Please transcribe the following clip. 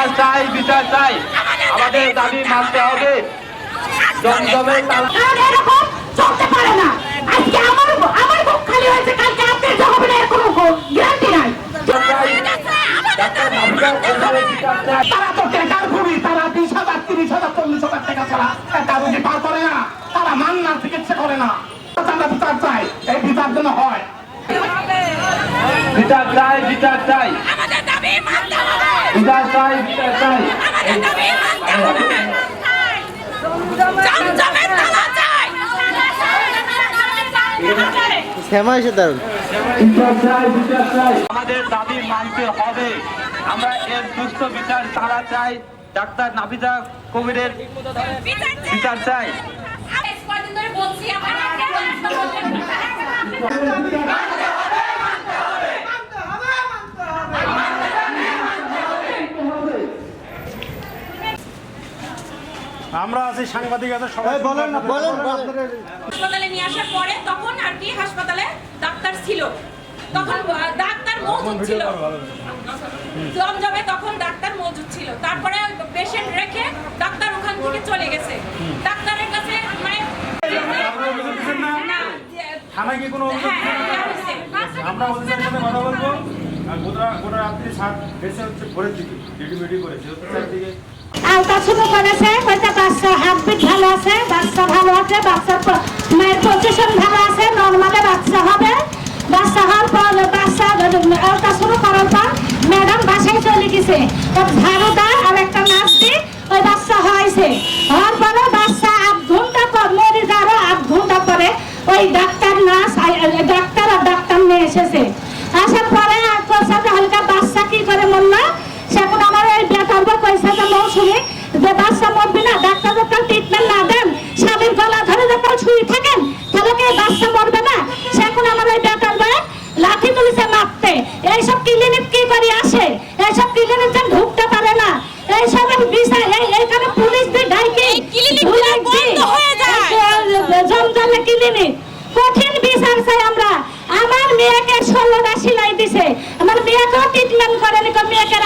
বিচার চাই, বিচার চাই। আমাদের দাবি মানতে হবে। জমজমে এরকম চলতে পারে না। আজকে আমার বুক খালি হয়েছে, কালকে আপনার হবে না, কোনো গ্যারান্টি নাই। তারা তো টেকার ভূমি, তারা 20,000, 30,000, 40,000 টাকা ছাড়া একটা রোগী পার করে না। তারা মান্নার চিকিৎসা করে না। আমরা বিচার চাই, এই বিচার যেন হয়। বিচার চাই, বিচার চাই, বিচার চাই, বিচার চাই। আমাদের দাবি মানতে হবে। আমরা এর সুস্থ বিচার তারা চাই। ডাক্তার নাফিজা কবিরের বিচার চাই। আমরা আছি, সাংবাদিক আছে, সবাই বলেন না, বলেন। হাসপাতালে নিয়ে আসার পরে তখন আর কি হাসপাতালে ডাক্তার ছিল, তখন ডাক্তার মজুদ ছিল, জমজমে তখন ডাক্তার মজুদ ছিল। তারপরে পেশেন্ট রেখে ডাক্তার ওখান থেকে চলে গেছে। ডাক্তারের কাছে মানে থানায় কি কোনো আমরা অফিসারের সাথে কথা বলবো। আর গোটা রাত্রি 7 বেশি হচ্ছে ভোরের দিকে ডিউটি করেছে, হচ্ছে 4 দিকে আলট্রাসাউন্ড করেছে, কয়টা বাচ্চা হার্টবিট ভালো আছে, বাচ্চা ভালো আছে, বাচ্চার মায়ের পজিশন ভালো আছে, নর্মালে বাচ্চা হবে। বাচ্চা হওয়ার পর বাচ্চা আলট্রাসাউন্ড করার পর ম্যাডাম বাসায় চলে গেছে, ঝাড়ুদার আর একটা নার্স দিয়ে ওই বাচ্চা হয়েছে। হওয়ার পরে বাচ্চা 8 ঘন্টা পর মরে যাওয়ার 8 ঘন্টা পরে ওই ডাক্তার নার্স ডাক্তার আর ডাক্তার নিয়ে এসেছে। আসার পরে হালকা বাচ্চা কি করে মরলো, সেখন আমার এই বেতনটা কইছে যে মৌসুমী যে বাচ্চা মরবি না, ডাক্তার যখন ট্রিটমেন্ট না দেন, স্বামীর গলা ধরে যখন শুয়ে থাকেন, তাহলে কি বাচ্চা মরবে না? সেখন আমার এই বেতন লাঠি তুলেছে মারতে। এইসব ক্লিনিক কি করে আসে? এইসব ক্লিনিক যেন ঢুকতে পারে না। এইসবের বিষয় এইখানে পুলিশ দিয়ে ডাইকে জমজমে ক্লিনিক কঠিন বিচার চাই আমরা। আমার মেয়েকে 16টা সেলাই দিছে, আমার মেয়েকেও ট্রিটমেন্ট করেনি, মেয়েকে